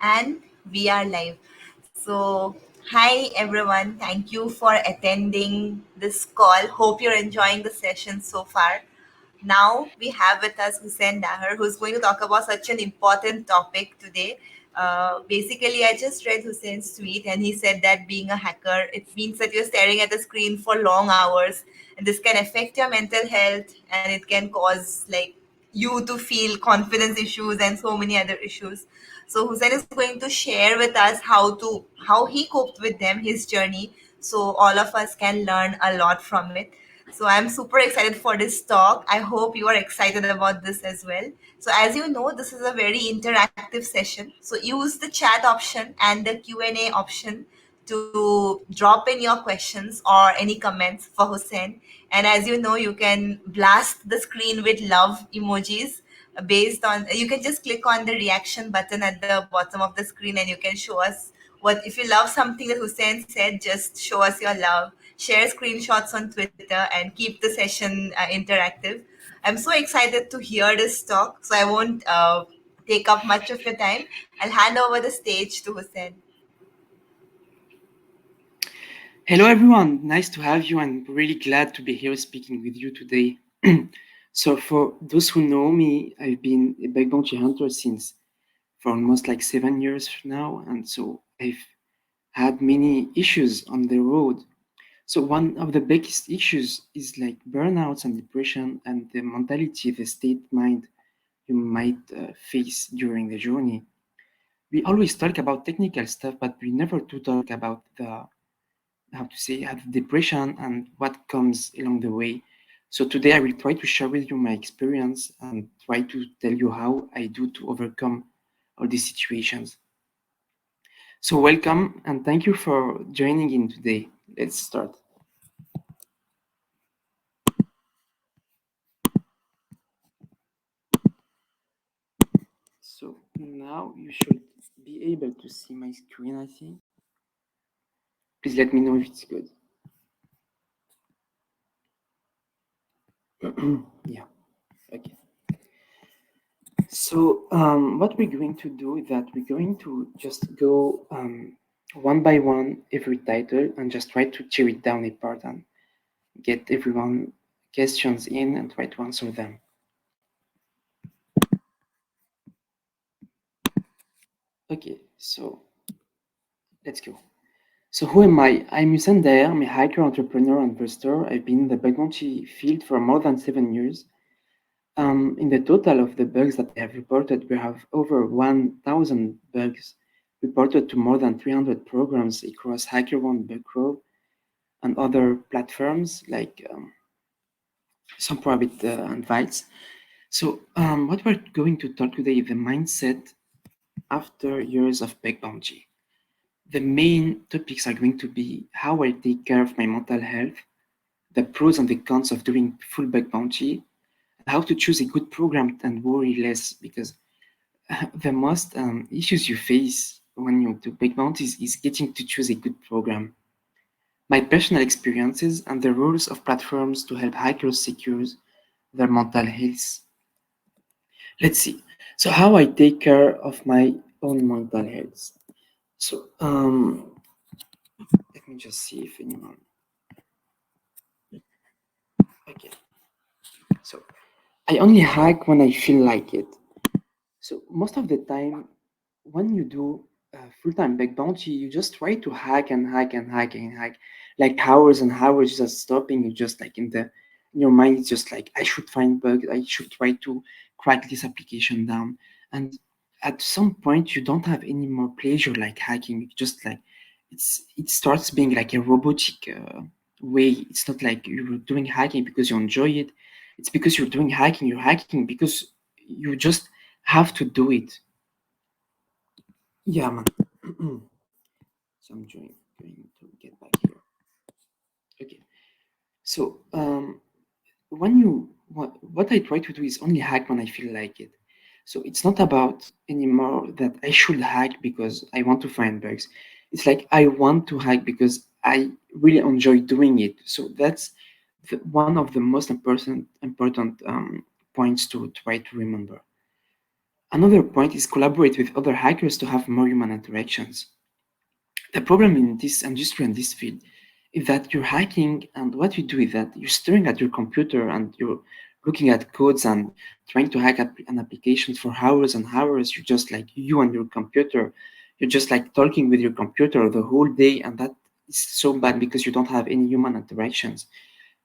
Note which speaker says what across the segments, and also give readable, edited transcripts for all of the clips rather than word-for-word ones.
Speaker 1: And we are live. So, hi everyone. Thank you for attending this call. Hope you're enjoying the session so far. Now we have with us Hussein Daher, who's going to talk about such an important topic today. Basically, I just read Hussein's tweet, and he said that being a hacker, it means that you're staring at the screen for long hours, and this can affect your mental health, and it can cause like you to feel confidence issues and so many other issues. So Hussein is going to share with us how he coped with them, his journey, so all of us can learn a lot from it. So I'm super excited for this talk. I hope you are excited about this as well. So as you know, this is a very interactive session. So use the chat option and the Q&A option to drop in your questions or any comments for Hussein. And as you know, you can blast the screen with love emojis based on, you can just click on the reaction button at the bottom of the screen and you can show us what, if you love something that Hussein said, just show us your love, share screenshots on Twitter, and keep the session interactive. I'm so excited to hear this talk, so I won't take up much of your time. I'll hand over the stage to Hussein.
Speaker 2: Hello, everyone. Nice to have you, and really glad to be here speaking with you today. So, for those who know me, I've been a bug bounty hunter since for almost like 7 years now, and so I've had many issues on the road. So, one of the biggest issues is like burnouts and depression, and the mentality, the state mind you might face during the journey. We always talk about technical stuff, but we never do talk about the how to say have depression and what comes along the way. So today I will try to share with you my experience and try to tell you how I do to overcome all these situations. So welcome and thank you for joining in today. Let's start. So now you should be able to see my screen, I think. Please let me know if it's good. Yeah, okay. So what we're going to do is that we're going to just go one by one every title and just try to tear it down apart and get everyone questions in and try to answer them. Okay, so let's go. So who am I? I'm Hussein Daher. I'm a hacker, entrepreneur, and investor. I've been in the bug bounty field for more than 7 years. In the total of the bugs that I have reported, we have over 1,000 bugs reported to more than 300 programs across HackerOne, Buckrow, and other platforms like some private advice. So, what we're going to talk today is the mindset after years of bug bounty. The main topics are going to be how I take care of my mental health, the pros and the cons of doing full bug bounty, how to choose a good program and worry less because the most issues you face when you do big bounties is getting to choose a good program. My personal experiences and the rules of platforms to help hackers secure their mental health. Let's see. So how I take care of my own mental health. So let me just see if anyone. Okay. So I only hack when I feel like it. So most of the time, when you do full-time bug bounty, you just try to hack and hack and hack and hack, like hours and hours just stopping. You just like in your mind, it's just like I should find bugs. I should try to crack this application down. And at some point, you don't have any more pleasure like hacking. You just like it starts being like a robotic way. It's not like you're doing hacking because you enjoy it. It's because you're doing hacking. You're hacking because you just have to do it. Yeah, man. So I'm going to get back here. Okay. So when you what I try to do is only hack when I feel like it. So it's not about anymore that I should hack because I want to find bugs. It's like I want to hack because I really enjoy doing it. So that's one of the most important points to try to remember. Another point is collaborate with other hackers to have more human interactions. The problem in this industry and this field is that you're hacking, and what you do is that you're staring at your computer and you're looking at codes and trying to hack an application for hours and hours. You're just like you and your computer. You're just like talking with your computer the whole day, and that is so bad because you don't have any human interactions.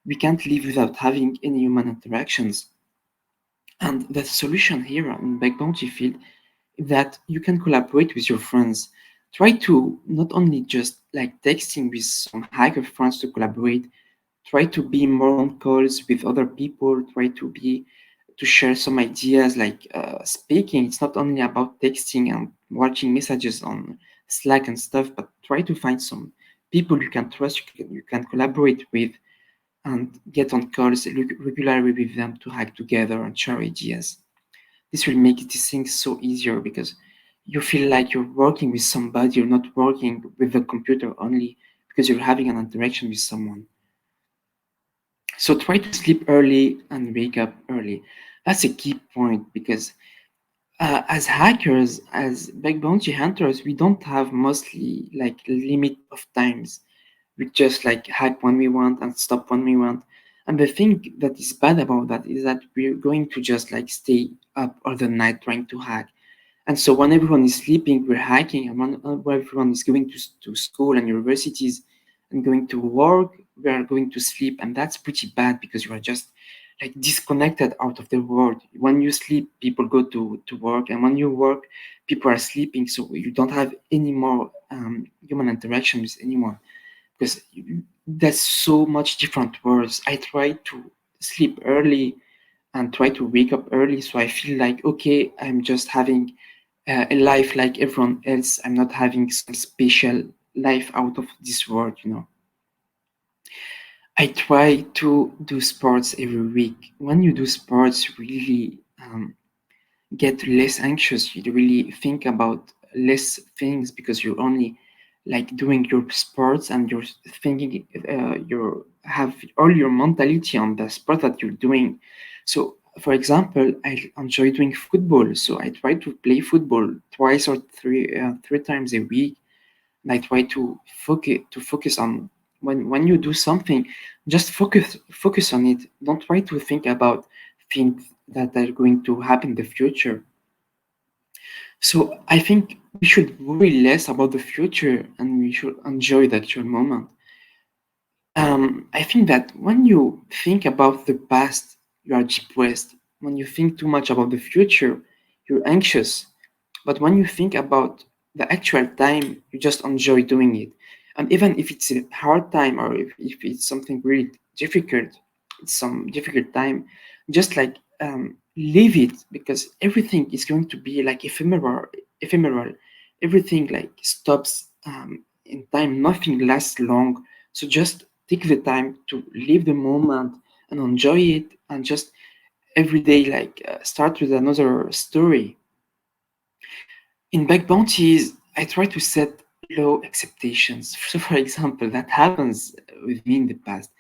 Speaker 2: We can't live without having any human interactions. And the solution here in Bug Bounty field that you can collaborate with your friends. Try to not only just like texting with some hacker friends to collaborate, try to be more on calls with other people, try to share some ideas like speaking. It's not only about texting and watching messages on Slack and stuff, but try to find some people you can trust, you can collaborate with, and get on calls regularly with them to hack together and share ideas. This will make these things so easier because you feel like you're working with somebody, you're not working with the computer only because you're having an interaction with someone. So try to sleep early and wake up early. That's a key point because as hackers, as bug bounty hunters, we don't have mostly like limit of times. We just like hack when we want and stop when we want. And the thing that is bad about that is that we're going to just like stay up all the night trying to hack. And so when everyone is sleeping, we're hacking, and when everyone is going to school and universities and going to work, we are going to sleep, and that's pretty bad because you are just like disconnected out of the world. When you sleep, people go to work, and when you work, people are sleeping, so you don't have any more human interaction with anyone because there's so much different words. I try to sleep early and try to wake up early so I feel like okay, I'm just having a life like everyone else. I'm not having some special life out of this world, you know. I try to do sports every week. When you do sports, you really get less anxious. You really think about less things because you're only like doing your sports and you're thinking, you have all your mentality on the sport that you're doing. So, for example, I enjoy doing football. So I try to play football twice or three times a week. And I try to focus on when you do something, just focus on it. Don't try to think about things that are going to happen in the future. So I think we should worry less about the future and we should enjoy the actual moment. I think that when you think about the past, you are depressed. When you think too much about the future, you're anxious. But when you think about the actual time, you just enjoy doing it. And even if it's a hard time or if it's something really difficult, it's some difficult time, just like leave it because everything is going to be like ephemeral. Everything like stops in time. Nothing lasts long. So just take the time to live the moment and enjoy it and just every day like start with another story. In bug bounties, I try to set low expectations. So, for example, that happens with me in the past.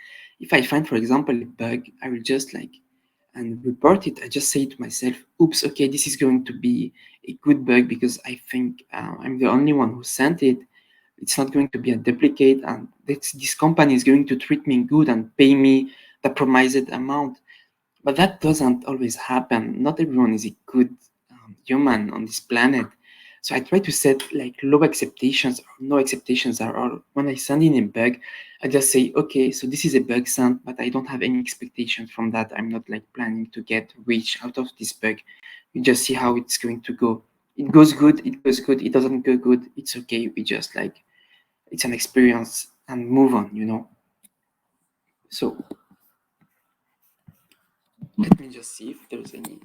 Speaker 2: If I find, for example, a bug, I will just like and report it. I just say to myself, "Oops, okay, this is going to be a good bug because I think I'm the only one who sent it. It's not going to be a duplicate, and this company is going to treat me good and pay me the promised amount." But that doesn't always happen. Not everyone is a good human on this planet. So I try to set like low expectations or no expectations at all. When I send in a bug, I just say, okay, so this is a bug sent, but I don't have any expectations from that. I'm not like planning to get rich out of this bug. We just see how it's going to go. It goes good, it goes good. It doesn't go good, it's okay. We just like, it's an experience and move on, you know? So let me just see if there's any.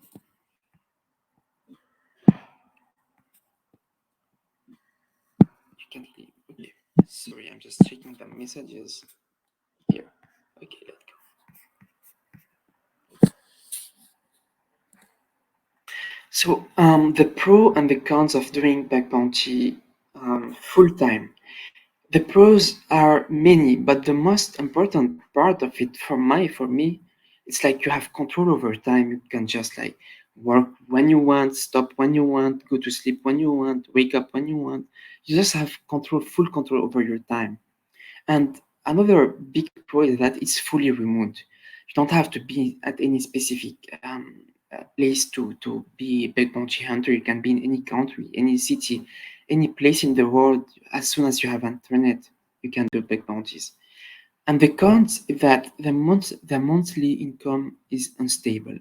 Speaker 2: You can leave. Okay. Sorry, I'm just checking the messages here. Okay, let's go. So, the pro and the cons of doing bug bounty full time. The pros are many, but the most important part of it for me, it's like you have control over time. You can just like work when you want, stop when you want, go to sleep when you want, wake up when you want. You just have control, full control over your time. And another big pro is that it's fully remote. You don't have to be at any specific place to be a bug bounty hunter. You can be in any country, any city, any place in the world. As soon as you have internet, you can do bug bounties. And the cons is that the monthly income is unstable.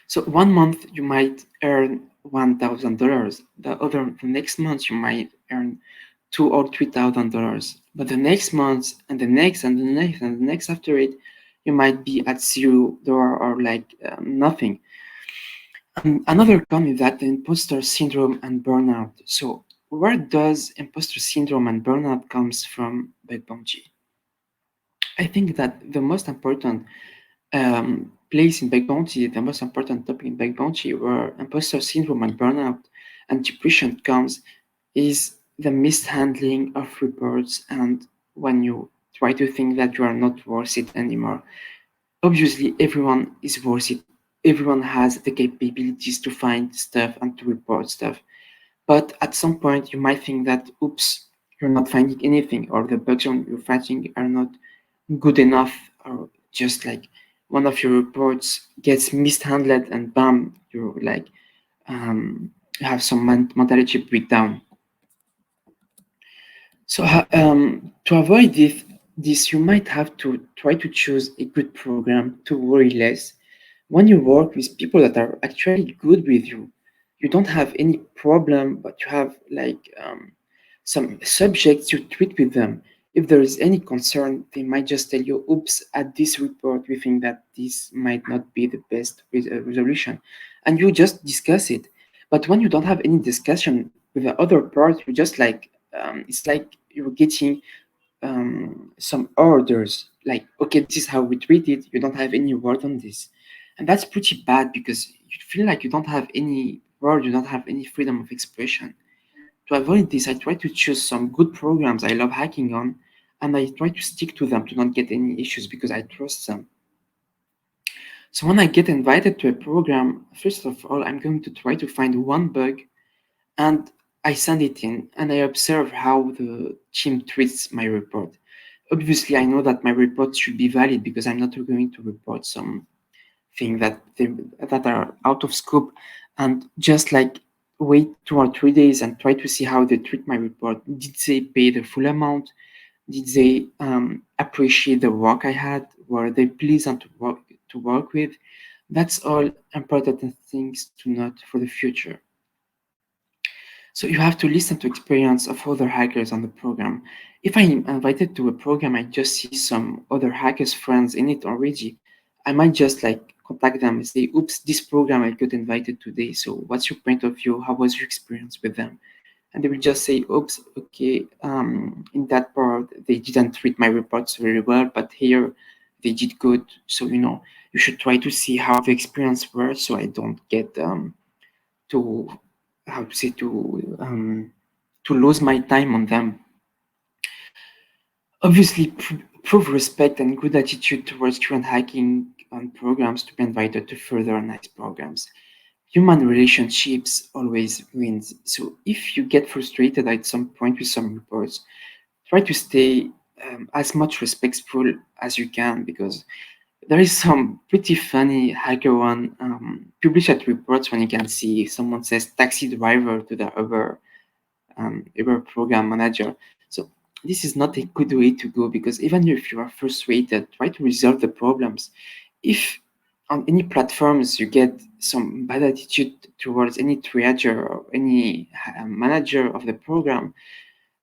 Speaker 2: So one month you might earn $1,000. The next month you might earn $2,000 or $3,000. But the next month and the next and the next and the next after it, you might be at $0 or like nothing. And another con is that the imposter syndrome and burnout. So where does imposter syndrome and burnout comes from, Big Bounty? I think that the most important place in Bug Bounty, the most important topic in Bug Bounty, where imposter syndrome and burnout and depression comes, is the mishandling of reports and when you try to think that you are not worth it anymore. Obviously, everyone is worth it. Everyone has the capabilities to find stuff and to report stuff. But at some point, you might think that, oops, you're not finding anything, or the bugs you're finding are not good enough, or just like one of your reports gets mishandled and bam, you're like you have some mentality breakdown. So to avoid this, you might have to try to choose a good program to worry less. When you work with people that are actually good with you, you don't have any problem, but you have like some subjects you treat with them. If there is any concern, they might just tell you, oops, at this report, we think that this might not be the best resolution. And you just discuss it. But when you don't have any discussion with the other part, you just like, it's like you're getting some orders, like, okay, this is how we treat it. You don't have any word on this. And that's pretty bad because you feel like you don't have any word, you don't have any freedom of expression. To avoid this, I try to choose some good programs I love hacking on, and I try to stick to them to not get any issues because I trust them. So when I get invited to a program, first of all, I'm going to try to find one bug and I send it in and I observe how the team treats my report. Obviously, I know that my report should be valid because I'm not going to report some thing that are out of scope and just like wait 2 or 3 days and try to see how they treat my report. Did they pay the full amount? Did they appreciate the work I had? Were they pleasant to work with? That's all important things to note for the future. So you have to listen to experience of other hackers on the program. If I'm invited to a program, I just see some other hackers friends in it already. I might just like contact them and say, "Oops, this program I got invited today. So what's your point of view? How was your experience with them?" And they will just say, "Oops, okay, in that part they didn't treat my reports very well, but here they did good. So you should try to see how the experience was, so I don't get to how to say to lose my time on them. Obviously, prove respect and good attitude towards current hacking on programs to be invited to further nice programs. Human relationships always wins. So if you get frustrated at some point with some reports, try to stay as much respectful as you can because there is some pretty funny hacker one published at reports when you can see someone says taxi driver to the other program manager. So this is not a good way to go because even if you are frustrated, try to resolve the problems. If on any platforms you get some bad attitude towards any triager or any manager of the program,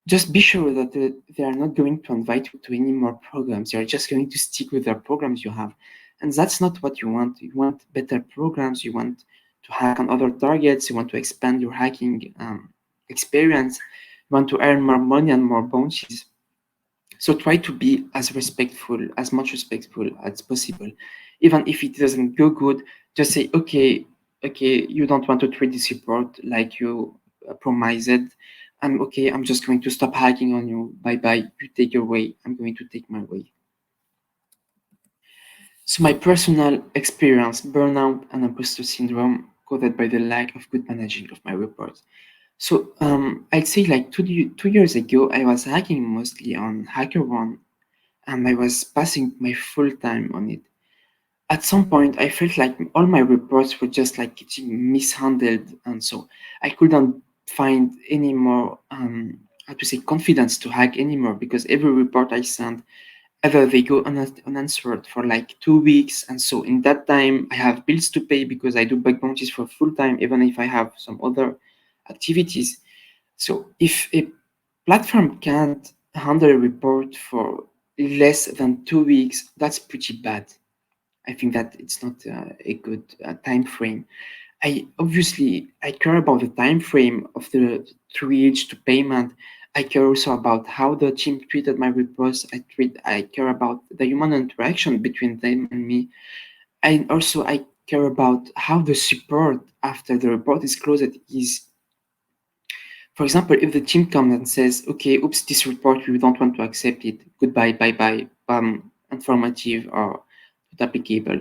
Speaker 2: just be sure that they are not going to invite you to any more programs. They are just going to stick with their programs you have. And that's not what you want. You want better programs. You want to hack on other targets. You want to expand your hacking experience. You want to earn more money and more bonuses. So try to be as much respectful as possible. Even if it doesn't go good, just say, okay, you don't want to treat this report like you promised. I'm okay. I'm just going to stop hacking on you. Bye bye. You take your way. I'm going to take my way. So my personal experience, burnout and imposter syndrome caused by the lack of good managing of my reports. So I'd say like 2 years ago, I was hacking mostly on HackerOne, and I was passing my full time on it. At some point, I felt like all my reports were just like getting mishandled, and so I couldn't find any more, how to say, confidence to hack anymore, because every report I sent, either they go unanswered for like 2 weeks, and so in that time I have bills to pay because I do bug bounties for full time, even if I have some other activities. So if a platform can't handle a report for less than 2 weeks, that's pretty bad. I think that it's not a good time frame. I care about the time frame of the triage to payment. I care also about how the team treated my reports. I care about the human interaction between them and me. And also I care about how the support after the report is closed is. For example, if the team comes and says, okay, oops, this report, we don't want to accept it. Goodbye, bye bye, informative or not applicable.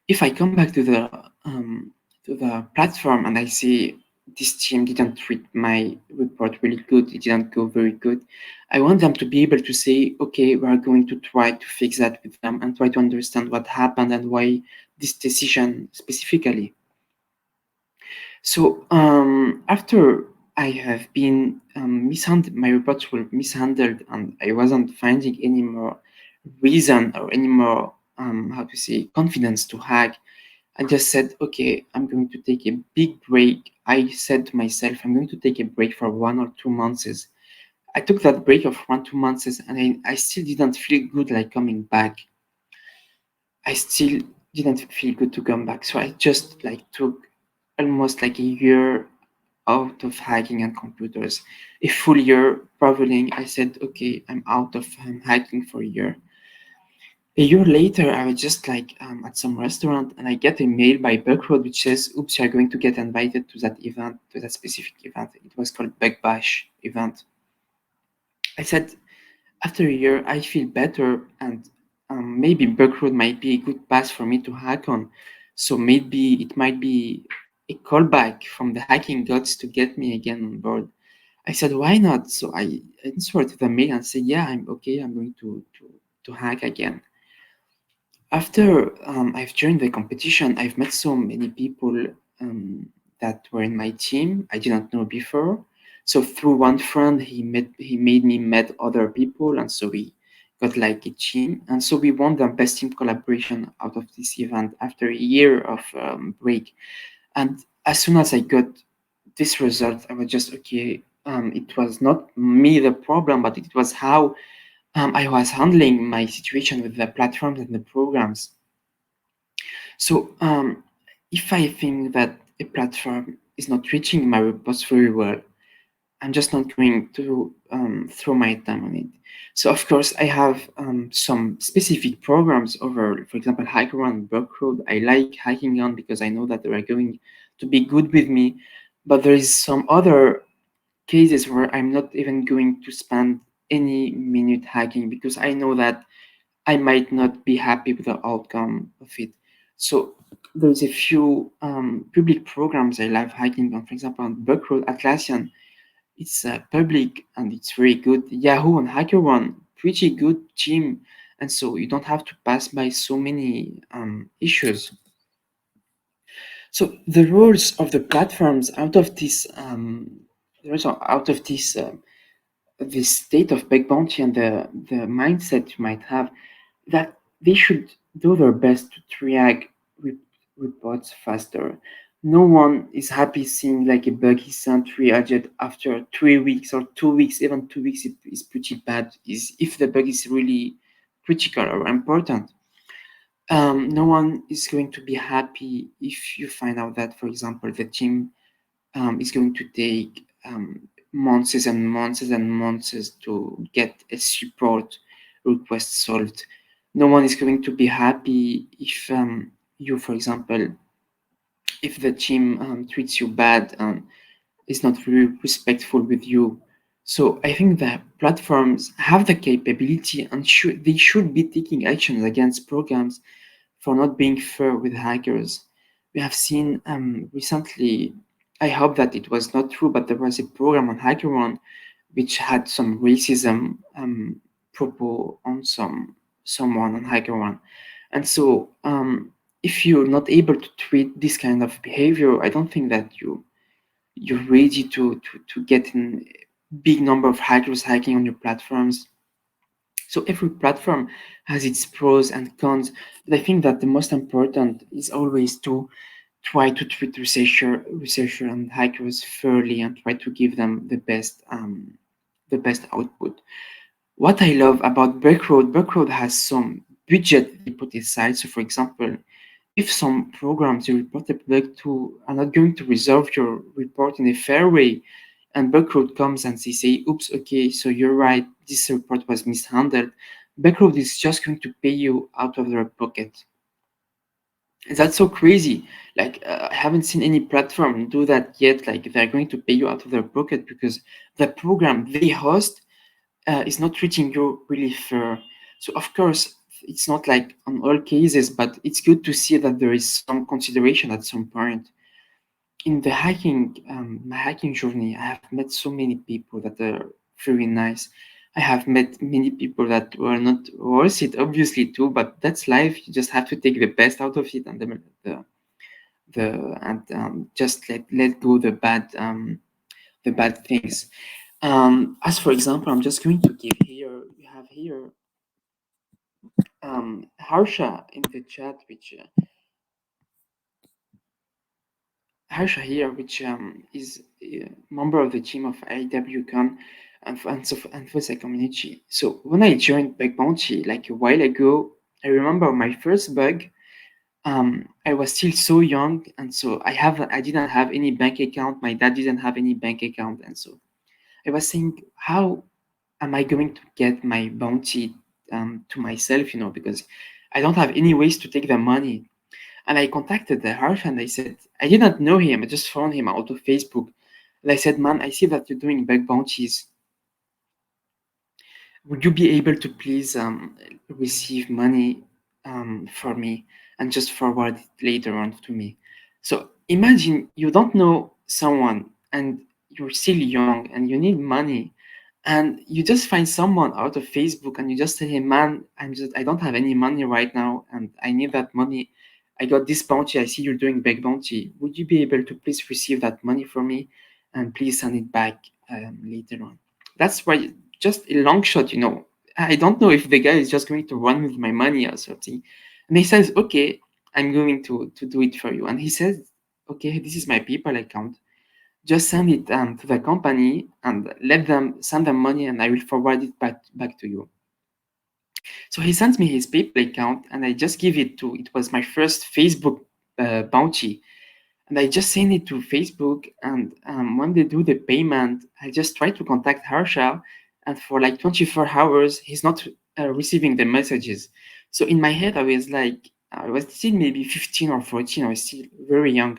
Speaker 2: If I come back to the platform and I see this team didn't treat my report really good, it didn't go very good, I want them to be able to say, okay, we are going to try to fix that with them and try to understand what happened and why this decision specifically. So after I have been mishandled, my reports were mishandled, and I wasn't finding any more reason or any more how to say confidence to hack. I just said, okay, I'm going to take a big break. I said to myself, I'm going to take a break for 1 or 2 months. I took that break of 1 2 months, and I still didn't feel good like coming back. I still didn't feel good to come back. So I just like took almost like a year out of hacking and computers. A full year traveling. I said, okay, I'm out of hacking for a year. A year later, I was just like at some restaurant, and I get a mail by Buckroad which says, oops, you're going to get invited to that event, to that specific event. It was called Bug Bash event. I said, after a year, I feel better, and maybe Buckroad might be a good path for me to hack on. So maybe it might be a callback from the hacking gods to get me again on board. I said, why not? So I answered to the mail and said, yeah, I'm okay. I'm going to hack again. After I've joined the competition, I've met so many people um, that were in my team I didn't know before. So through one friend, he made me met other people, and so we got like a team, and so we won the best team collaboration out of this event after a year of break. And as soon as I got this result, I was just okay. It was not me the problem, but it was how I was handling my situation with the platforms and the programs. So if I think that a platform is not reaching my reports very well, I'm just not going to throw my time on it. So of course I have some specific programs over, for example, HackerOne and Workload. I like hacking on because I know that they are going to be good with me. But there is some other cases where I'm not even going to spend any minute hacking because I know that I might not be happy with the outcome of it. So there's a few public programs I love hiking on. For example, on Buckroad Atlassian, it's public and it's very good. Yahoo and HackerOne, pretty good team, and so you don't have to pass by so many issues. So the rules of the platforms out of this, the rules out of this state of bug bounty and the mindset you might have, that they should do their best to triage reports faster. No one is happy seeing like a bug is sent triaged after 3 weeks or 2 weeks. Even 2 weeks is pretty bad. Is if the bug is really critical or important. No one is going to be happy if you find out that, for example, the team is going to take months and months and months to get a support request solved. No one is going to be happy if you, for example, if the team treats you bad and is not really respectful with you. So I think that platforms have the capability and they should be taking actions against programs for not being fair with hackers. We have seen recently, I hope that it was not true, but there was a program on HackerOne which had some racism propos on someone on HackerOne. And so if you're not able to treat this kind of behavior, I don't think that you're ready to get a big number of hackers hacking on your platforms. So every platform has its pros and cons, but I think that the most important is always to try to treat researcher and hackers fairly and try to give them the best output. What I love about Breakroad has some budget they put aside. So, for example, if some programs you report a product to are not going to resolve your report in a fair way, and Backroad comes and they say, oops, okay, so you're right, this report was mishandled, Backroad is just going to pay you out of their pocket. That's so crazy. Like, I haven't seen any platform do that yet. Like, they're going to pay you out of their pocket because the program they host is not treating you really fair. So, of course, it's not like on all cases, but it's good to see that there is some consideration at some point. In the my hiking journey, I have met so many people that are very nice. I have met many people that were not worth it, obviously too, but that's life. You just have to take the best out of it and just let go the bad things. As for example, I'm just going to give here. We have here Harsha in the chat, which Harsha here, which is a member of the team of IWCON and Infosec community. So when I joined Bug Bounty like a while ago, I remember my first bug. I was still so young, and so I didn't have any bank account. My dad didn't have any bank account, and so I was saying, how am I going to get my bounty to myself? Because I don't have any ways to take the money. And I contacted the Harsha and I said, I didn't know him. I just found him out of Facebook. And I said, man, I see that you're doing bug bounties. Would you be able to please receive money for me and just forward it later on to me? So imagine you don't know someone and you're still young and you need money and you just find someone out of Facebook and you just say, hey man, I don't have any money right now and I need that money. I got this bounty. I see you're doing big bounty. Would you be able to please receive that money for me and please send it back later on? That's why just a long shot. I don't know if the guy is just going to run with my money or something. And he says, okay, I'm going to do it for you. And he says, okay, this is my PayPal account. Just send it to the company and let them send them money and I will forward it back to you. So he sends me his PayPal account and I just give it was my first Facebook bounty. And I just send it to Facebook and when they do the payment, I just try to contact Harsha and for like 24 hours, he's not receiving the messages. So in my head, I was still maybe 15 or 14, I was still very young.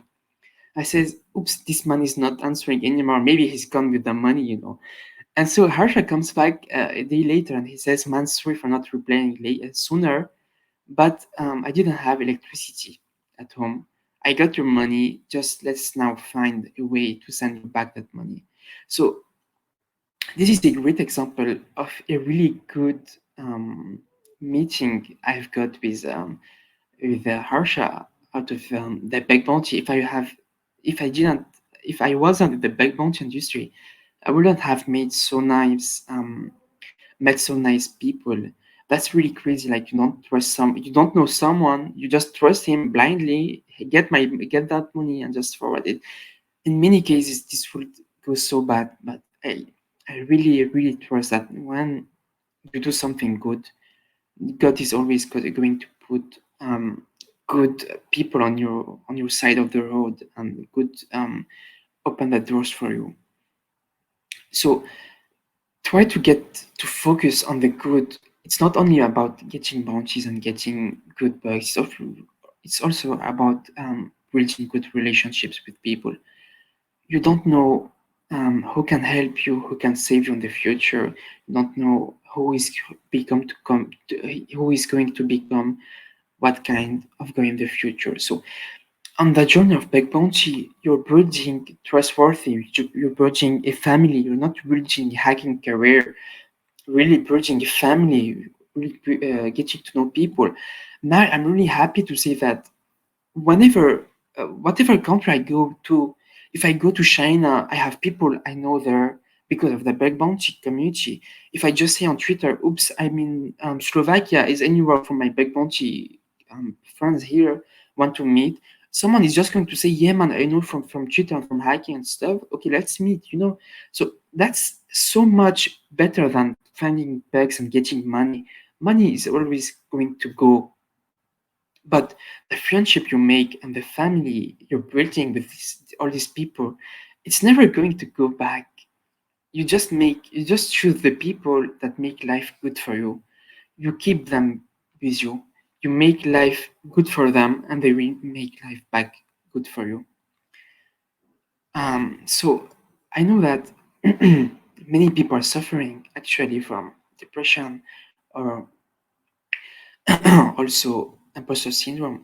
Speaker 2: I says, oops, this man is not answering anymore. Maybe he's gone with the money. And so Harsha comes back a day later and he says, man, sorry for not replying sooner, but I didn't have electricity at home. I got your money. Just let's now find a way to send you back that money. So this is a great example of a really good meeting I've got with Harsha out of the bug bounty. If I didn't, if I wasn't in the bug bounty industry, I wouldn't have met so nice people. That's really crazy. Like you don't know someone, you just trust him blindly, get that money and just forward it. In many cases, this would go so bad, but I really, really trust that when you do something good, God is always going to put good people on your side of the road and good open the doors for you. So try to focus on the good. It's not only about getting bounties and getting good bugs. It's also about building good relationships with people. You don't know who can help you, who can save you in the future. You don't know who is going to become what kind of going in the future. So on the journey of bug bounty, you're building trustworthy, you're building a family, you're not building a hacking career, really building a family, really getting to know people. Now I'm really happy to say that whenever whatever country I go to, if I go to China, I have people I know there because of the bug bounty community. If I just say on Twitter, "Oops, I'm in Slovakia," is anywhere from my bug bounty friends here want to meet? Someone is just going to say, "Yeah, man, I know from Twitter and from hacking and stuff. Okay, let's meet." So that's so much better than finding bugs and getting money. Money is always going to go, but the friendship you make and the family you're building with all these people, it's never going to go back. You just choose the people that make life good for you. You keep them with you. You make life good for them, and they will make life back good for you. So I know that many people are suffering actually from depression or also imposter syndrome.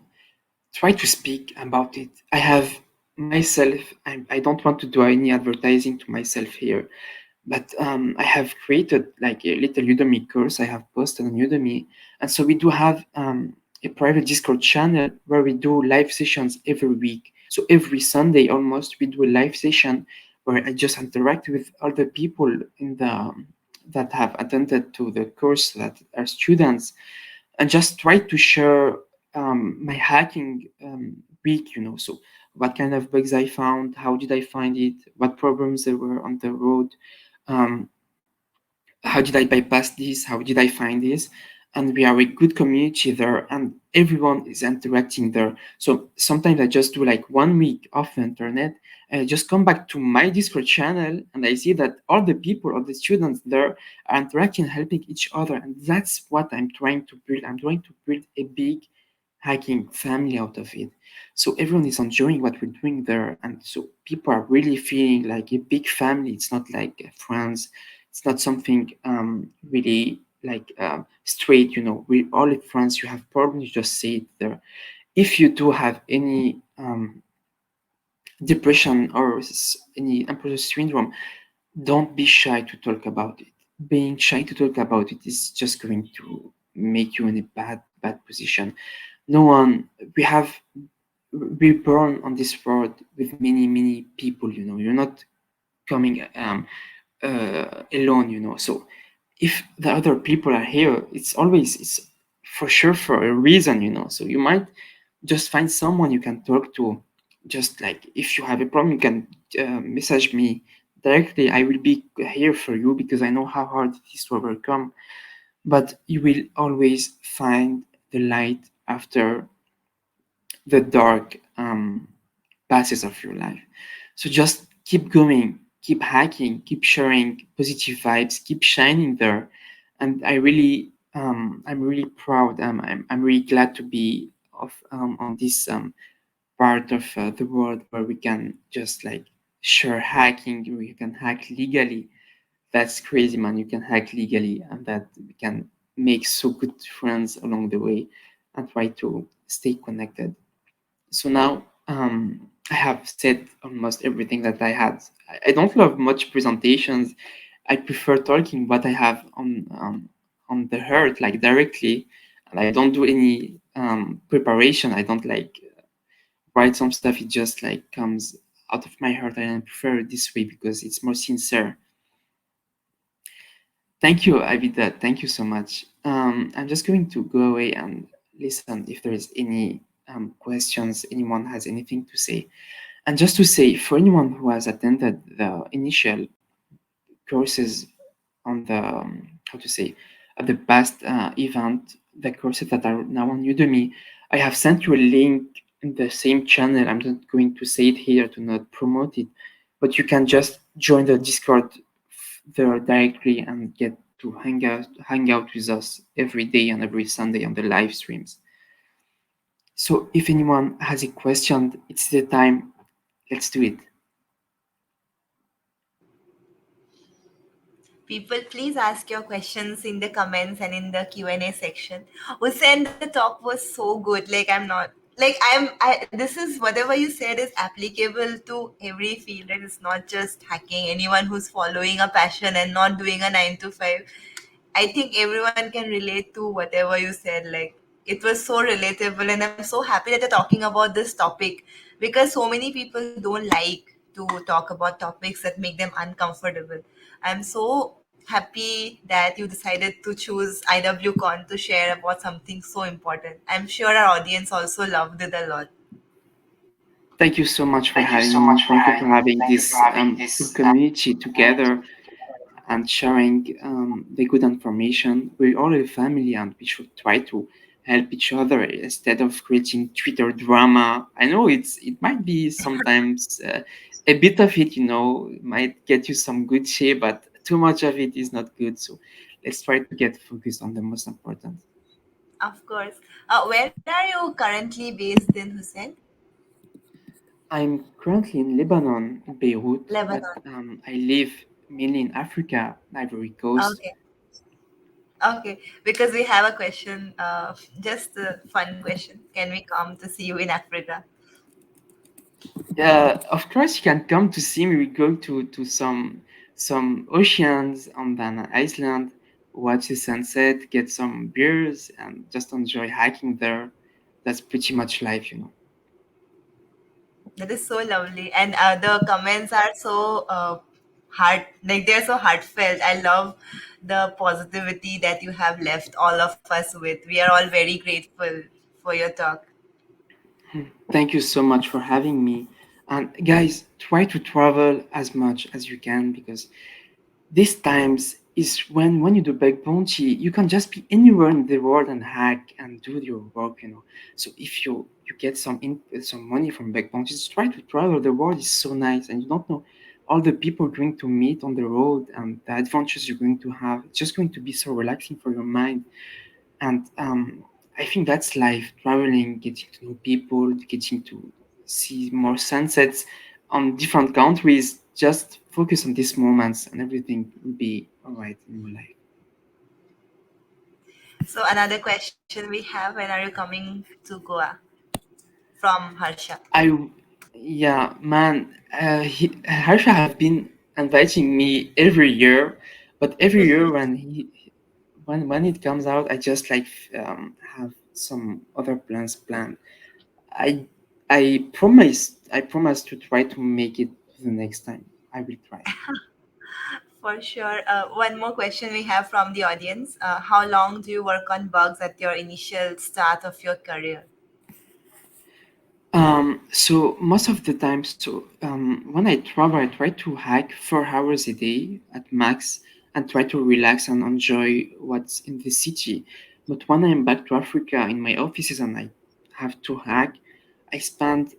Speaker 2: Try to speak about it. I have myself, I don't want to do any advertising to myself here, but I have created like a little Udemy course I have posted on Udemy. And so we do have a private Discord channel where we do live sessions every week. So every Sunday almost, we do a live session where I just interact with other people in the that have attended to the course that are students and just try to share my hacking week, So what kind of bugs I found, how did I find it, what problems there were on the road, um, how did I bypass this, how did I find this, and we are a good community there, and everyone is interacting there. So sometimes I just do like 1 week off the internet, and I just come back to my Discord channel, and I see that all the people, all the students there are interacting, helping each other, and that's what I'm trying to build. I'm trying to build a big hacking family out of it. So everyone is enjoying what we're doing there, and so people are really feeling like a big family. It's not like friends. It's not something really like straight. We all friends. You have problems, you just say it there. If you do have any depression or any imposter syndrome, don't be shy to talk about it. Being shy to talk about it is just going to make you in a bad position. No one. We born on this world with many people. You're not coming alone. So if the other people are here, it's for sure for a reason. So you might just find someone you can talk to. Just like if you have a problem, you can message me directly. I will be here for you because I know how hard it is to overcome. But you will always find the light after the dark passes of your life. So just keep going, keep hacking, keep sharing positive vibes, keep shining there. And I'm really proud. I'm really glad to be on this part of the world where we can just like share hacking. We can hack legally. That's crazy, man. You can hack legally, and that we can make so good friends along the way and try to stay connected. So now I have said almost everything that I had. I don't love much presentations. I prefer talking what I have on the heart, like directly, and I don't do any preparation. I don't like write some stuff. It just like comes out of my heart, and I prefer it this way because it's more sincere. Thank you, Avida. Thank you so much. I'm just going to go away and listen if there is any questions. Anyone has anything to say? And just to say, for anyone who has attended the initial courses on the how to say at the past event, the courses that are now on Udemy, I have sent you a link in the same channel. I'm not going to say it here to not promote it, but you can just join the Discord there directly and get to hang out with us every day and every Sunday on the live streams. So if anyone has a question, it's the time. Let's do it.
Speaker 1: People, please ask your questions in the comments and in the Q&A section. Hussein, the talk was so good. Like, I'm not like this is whatever you said is applicable to every field, and it's not just hacking. Anyone who's following a passion and not doing a 9 to 5, I think everyone can relate to whatever you said. Like, it was so relatable, and I'm so happy that you're talking about this topic, because so many people don't like to talk about topics that make them uncomfortable. I'm so happy that you decided to choose IWCon to share about something so important. I'm sure our audience also loved it a lot.
Speaker 2: Thank you so much for having me. Thank you for having this full community together and sharing the good information. We're all a family and we should try to help each other instead of creating Twitter drama. I know it might be sometimes a bit of it, might get you some good share, but too much of it is not good. So let's try to get focused on the most important.
Speaker 1: Of course. Where are you currently based in, Hussein?
Speaker 2: I'm currently in Lebanon, in Beirut, but
Speaker 1: Lebanon.
Speaker 2: I live mainly in Africa, Ivory Coast.
Speaker 1: Okay. Okay, because we have a question, just a fun question. Can we come to see you in Africa?
Speaker 2: Of course, you can come to see me. We go to some oceans on an island, watch the sunset, get some beers, and just enjoy hiking there. That's pretty much life.
Speaker 1: That is so lovely, and the comments are so like they're so heartfelt. I love the positivity that you have left all of us with. We are all very grateful for your talk.
Speaker 2: Thank you so much for having me. And guys, try to travel as much as you can because these times is when you do bug bounty, you can just be anywhere in the world and hack and do your work. So if you get some money from bug bounties, try to travel. The world is so nice, and you don't know all the people you're going to meet on the road and the adventures you're going to have. It's just going to be so relaxing for your mind. And I think that's life: traveling, getting to know people, getting to see more sunsets on different countries. Just focus on these moments, and everything will be all right in your life.
Speaker 1: So another question we have: when are you coming to Goa from Harsha?
Speaker 2: I, yeah, man, Harsha have been inviting me every year, but every year when it comes out, I just like have some other planned. I I promise to try to make it the next time. I will try.
Speaker 1: For sure. One more question we have from the audience. How long do you work on bugs at your initial start of your career?
Speaker 2: So most of the time, when I travel, I try to hike 4 hours a day at max and try to relax and enjoy what's in the city. But when I'm back to Africa in my offices and I have to hack, I spend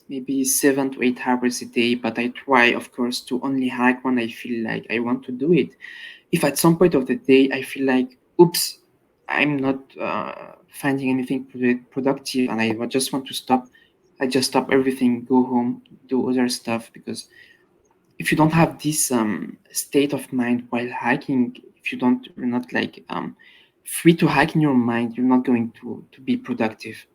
Speaker 2: maybe 7 to 8 hours a day. But I try, of course, to only hack when I feel like I want to do it. If at some point of the day I feel like, oops, I'm not finding anything productive and I just want to stop, I just stop everything, go home, do other stuff. Because if you don't have this state of mind while hiking, if you're not like free to hack in your mind, you're not going to be productive.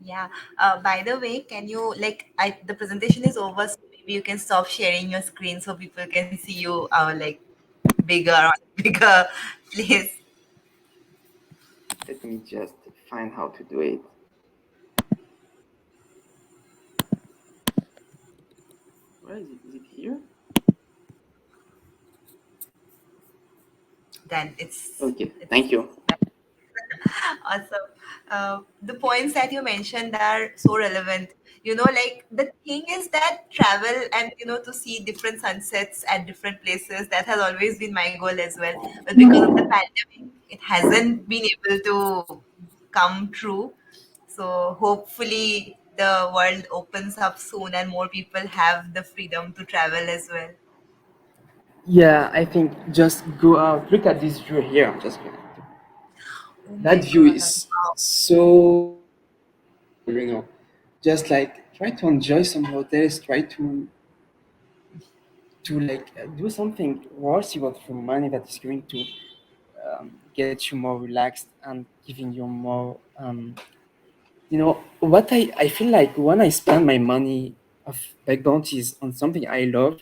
Speaker 1: Yeah. By the way, can you like the presentation is over, so maybe you can stop sharing your screen so people can see you like bigger on bigger place.
Speaker 2: Let me just find how to do it. Where is it? Is it here?
Speaker 1: Then it's
Speaker 2: Okay,
Speaker 1: it's
Speaker 2: thank you.
Speaker 1: awesome. The points that you mentioned are so relevant. Like the thing is that travel and to see different sunsets at different places, that has always been my goal as well. But because of the pandemic, it hasn't been able to come true. So hopefully the world opens up soon and more people have the freedom to travel as well.
Speaker 2: Yeah, I think just go out. Look at this view here. I'm just going.
Speaker 1: Oh
Speaker 2: That
Speaker 1: my
Speaker 2: view
Speaker 1: god.
Speaker 2: is so Just like try to enjoy some hotels. Try to to like do something worthy with your money that is going to get you more relaxed and giving you more what I feel like when I spend my money of big bounties on something I love,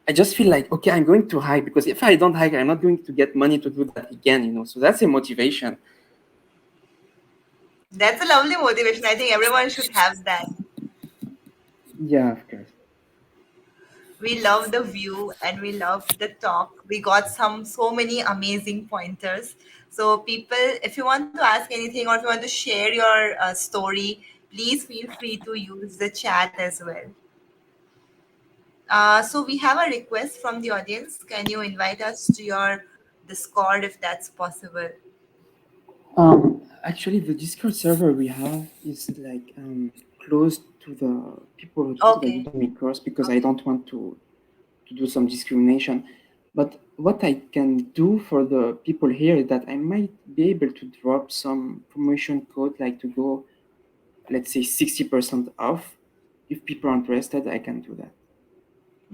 Speaker 2: I just feel like, okay, I'm going to hike, because if I don't hike, I'm not going to get money to do that again. So that's a motivation.
Speaker 1: That's a lovely motivation. I think everyone should have that.
Speaker 2: Yeah, of course.
Speaker 1: We love the view and we love the talk. We got so many amazing pointers. So people, if you want to ask anything or if you want to share your story, please feel free to use the chat as well. So we have a request from the audience. Can you invite us to your Discord if that's possible?
Speaker 2: Actually, the Discord server we have is like closed to the people who took the
Speaker 1: Okay.
Speaker 2: Udemy course, because I
Speaker 1: Okay.
Speaker 2: don't want to do some discrimination. But what I can do for the people here is that I might be able to drop some promotion code, like to go, let's say, 60% off. If people are interested, I can do that.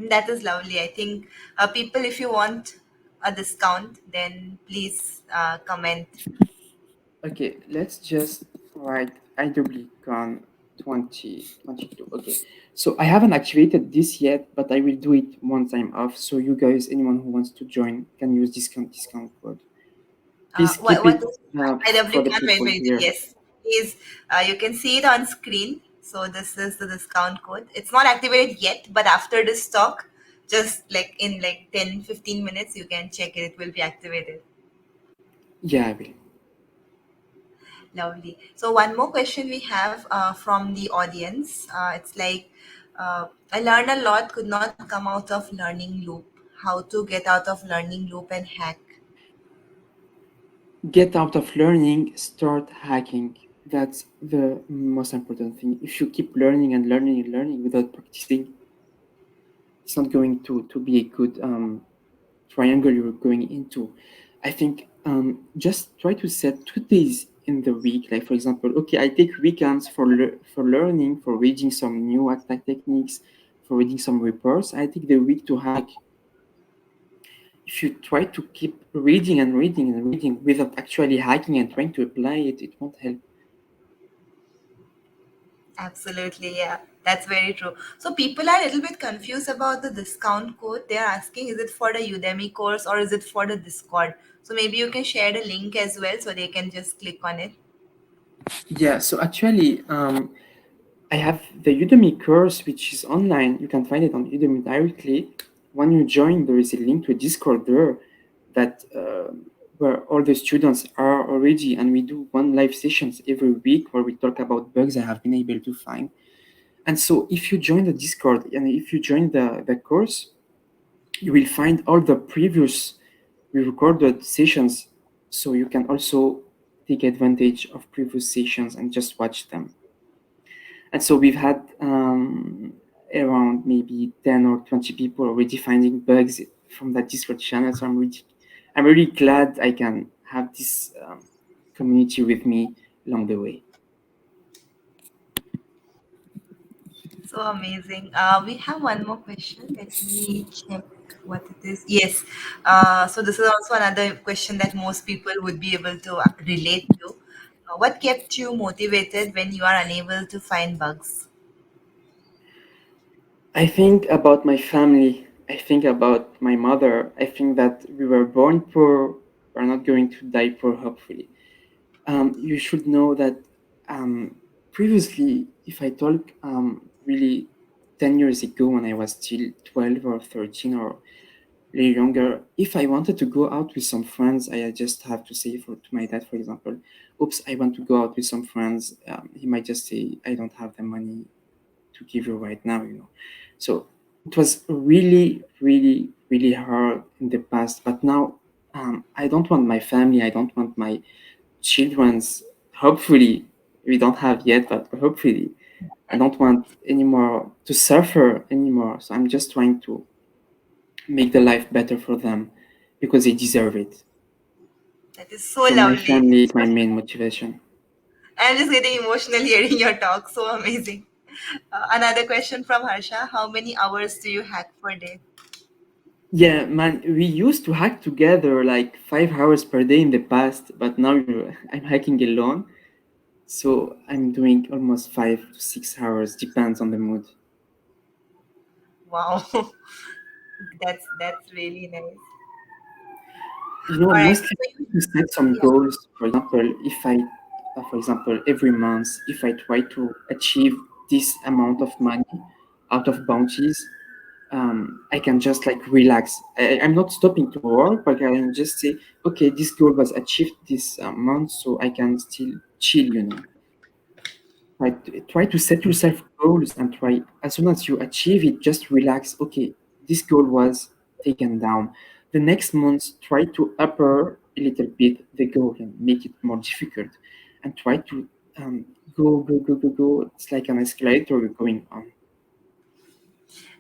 Speaker 1: That is lovely. I think people, if you want a discount, then please comment.
Speaker 2: Okay, let's just write IWCON 2022. Okay, so I haven't activated this yet, but I will do it once I'm off. So you guys, anyone who wants to join, can use discount code. Please keep
Speaker 1: What
Speaker 2: it
Speaker 1: is
Speaker 2: for the
Speaker 1: IWCON
Speaker 2: people
Speaker 1: 2022?
Speaker 2: here.
Speaker 1: Yes, is you can see it on screen. So this is the discount code. It's not activated yet, but after this talk, just like in like 10-15 minutes, you can check it. It will be activated.
Speaker 2: Yeah, I will.
Speaker 1: Lovely. So one more question we have from the audience. It's like I learned a lot, could not come out of learning loop. How to get out of learning loop and hack?
Speaker 2: Get out of learning, start hacking. That's the most important thing. If you keep learning and learning and learning without practicing, it's not going to be a good triangle you're going into. I think just try to set 2 days in the week. Like, for example, okay, I take weekends for learning, for reading some new attack techniques, for reading some reports. I take the week to hack. If you try to keep reading and reading and reading without actually hacking and trying to apply it, it won't help.
Speaker 1: Absolutely, yeah. That's very true. So people are a little bit confused about the discount code. They're asking, is it for the Udemy course or is it for the Discord? So maybe you can share the link as well so they can just click on it.
Speaker 2: Yeah, so actually, I have the Udemy course, which is online. You can find it on Udemy directly. When you join, there is a link to a Discord there that where all the students are already, and we do one live sessions every week where we talk about bugs I have been able to find. And so, if you join the Discord and if you join the course, you will find all the previous recorded sessions, so you can also take advantage of previous sessions and just watch them. And so we've had around maybe 10 or 20 people already finding bugs from that Discord channel. So I'm really glad I can have this community with me along the way.
Speaker 1: So amazing. We have one more question. Let me check what it is. Yes. So this is also another question that most people would be able to relate to. What kept you motivated when you are unable to find bugs?
Speaker 2: I think about my family. I think about my mother. I think that we were born poor. We're not going to die poor, hopefully. You should know that previously, if I talk really 10 years ago when I was still 12 or 13 or really younger, if I wanted to go out with some friends, I just have to say to my dad, for example, oops, I want to go out with some friends. He might just say, I don't have the money to give you right now. So it was really, really, really hard in the past. But now I don't want my family, I don't want my children's, hopefully, we don't have yet, but hopefully, I don't want anymore to suffer anymore. So I'm just trying to make the life better for them because they deserve it.
Speaker 1: That is so
Speaker 2: So my
Speaker 1: lovely.
Speaker 2: family is my main motivation.
Speaker 1: I'm just getting emotional hearing your talk. So amazing. Another question from Harsha. How many hours do you hack per day?
Speaker 2: Yeah, man, we used to hack together like 5 hours per day in the past, but now I'm hacking alone. So I'm doing almost 5 to 6 hours, depends on the mood.
Speaker 1: Wow, that's really nice. All right.
Speaker 2: Mostly
Speaker 1: So
Speaker 2: to set some
Speaker 1: yeah.
Speaker 2: goals. For example, for example, every month, if I try to achieve this amount of money out of bounties, I can just like relax. I'm not stopping to work, but I can just say, okay, this goal was achieved this month, so I can still chill. Try to set yourself goals and try, as soon as you achieve it, just relax. Okay, this goal was taken down. The next month, try to upper a little bit the goal and make it more difficult, and try to um, go. It's like an escalator you're going on.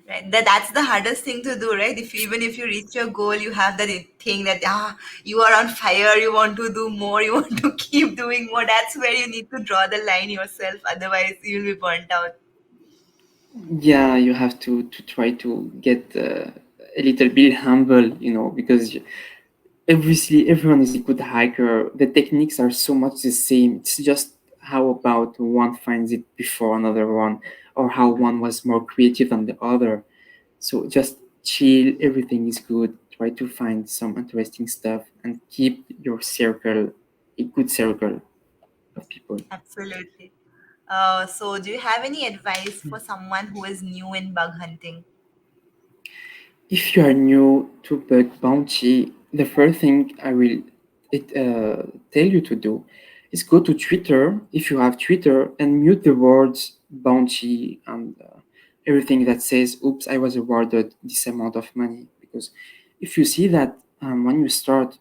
Speaker 1: Right. That's the hardest thing to do, right? Even if you reach your goal, you have that thing that you are on fire, you want to do more, you want to keep doing more. That's where you need to draw the line yourself, otherwise you'll be burnt out.
Speaker 2: Yeah, you have to try to get a little bit humble, because obviously everyone is a good hiker. The techniques are so much the same. It's just how about one finds it before another one, or how one was more creative than the other. So just chill, everything is good. Try to find some interesting stuff and keep your circle a good circle of people.
Speaker 1: Absolutely. So do you have any advice for someone who is new in bug hunting?
Speaker 2: If you are new to bug bounty, the first thing I will tell you to do is go to Twitter if you have Twitter and mute the words bounty and everything that says, oops, I was awarded this amount of money. Because if you see that when you start,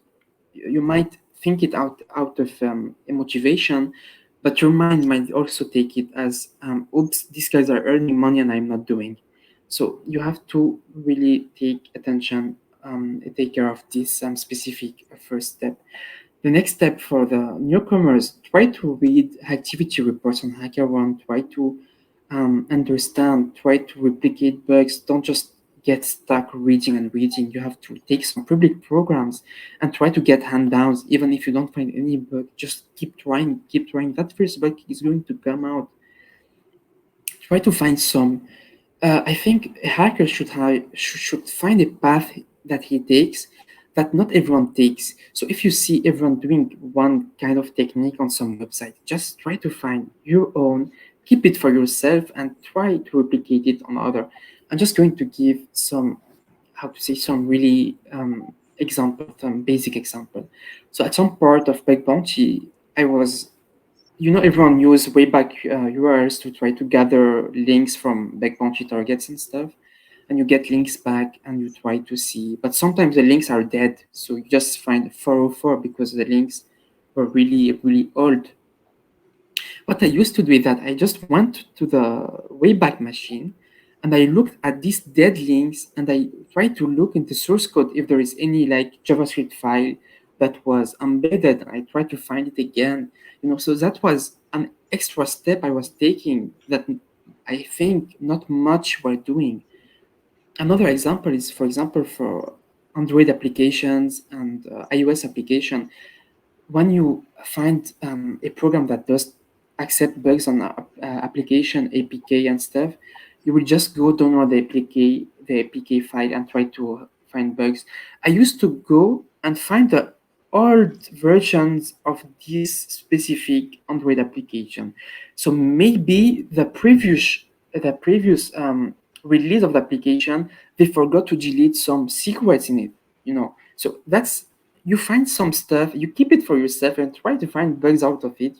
Speaker 2: you might think it out of a motivation, but your mind might also take it as, oops, these guys are earning money and I'm not doing. So you have to really take attention, take care of this specific first step. The next step for the newcomers, try to read activity reports on HackerOne, try to understand, try to replicate bugs. Don't just get stuck reading and reading. You have to take some public programs and try to get handouts. Even if you don't find any bug, just keep trying, keep trying. That first bug is going to come out. Try to find some. I think a hacker should find a path that he takes that not everyone takes. So if you see everyone doing one kind of technique on some website, just try to find your own, keep it for yourself, and try to replicate it on other. I'm just going to give some, how to say, some really example, some basic example. So at some part of Bug Bounty, I was everyone use Wayback URLs to try to gather links from back bounty targets and stuff, and you get links back and you try to see. But sometimes the links are dead, so you just find 404 because the links were really, really old. What I used to do is that I just went to the Wayback Machine and I looked at these dead links and I tried to look in the source code if there is any like JavaScript file that was embedded. I tried to find it again. So that was an extra step I was taking that I think not much were doing. Another example is, for example, for Android applications and iOS application, when you find a program that does accept bugs on application APK and stuff, you will just go download the APK file and try to find bugs. I used to go and find the old versions of this specific Android application. So maybe the previous release of the application, they forgot to delete some secrets in it. So that's, you find some stuff, you keep it for yourself and try to find bugs out of it.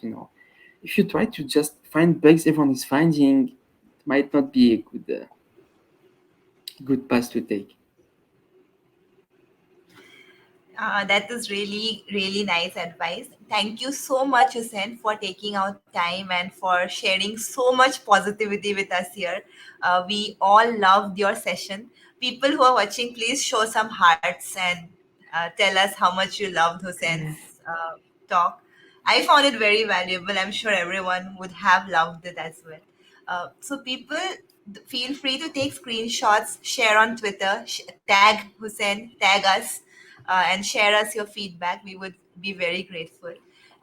Speaker 2: If you try to just find bugs everyone is finding, it might not be a good path to take.
Speaker 1: That is really, really nice advice. Thank you so much, Hussein, for taking out time and for sharing so much positivity with us here. We all loved your session. People who are watching, please show some hearts and tell us how much you loved Hussein's talk. I found it very valuable. I'm sure everyone would have loved it as well. So people feel free to take screenshots, share on Twitter, tag Hussein, tag us, and share us your feedback. We would be very grateful.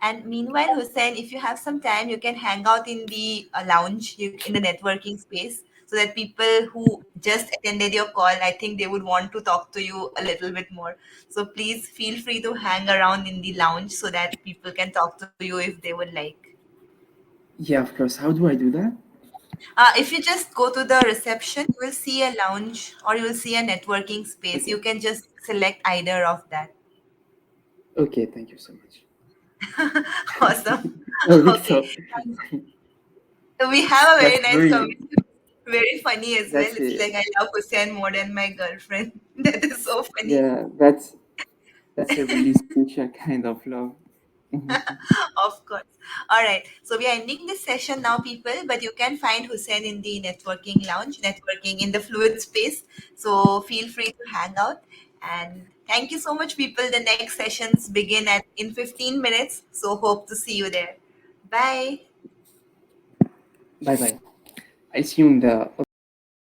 Speaker 1: And meanwhile, Hussein, if you have some time, you can hang out in the lounge, in the networking space, so that people who just attended your call, I think they would want to talk to you a little bit more. So please feel free to hang around in the lounge so that people can talk to you if they would like.
Speaker 2: Yeah, of course. How do I do that?
Speaker 1: If you just go to the reception, you will see a lounge or you will see a networking space. You
Speaker 2: Okay.
Speaker 1: can just select either of that.
Speaker 2: Okay, thank you so much.
Speaker 1: Awesome.
Speaker 2: I think
Speaker 1: Okay.
Speaker 2: so.
Speaker 1: So we have a
Speaker 2: That's
Speaker 1: very nice
Speaker 2: very,
Speaker 1: conversation. Very funny as well.
Speaker 2: that's
Speaker 1: It's
Speaker 2: a,
Speaker 1: like I love Hussein more than my girlfriend. That is so funny.
Speaker 2: yeah, that's a really special kind of love. Mhm.
Speaker 1: Of course. All right. So we are ending this session now, people, but you can find Hussein in the networking lounge, networking in the fluid space. So feel free to hang out. And thank you so much, people. The next sessions begin at in 15 minutes. So hope to see you there. Bye.
Speaker 2: Bye bye. I see you in the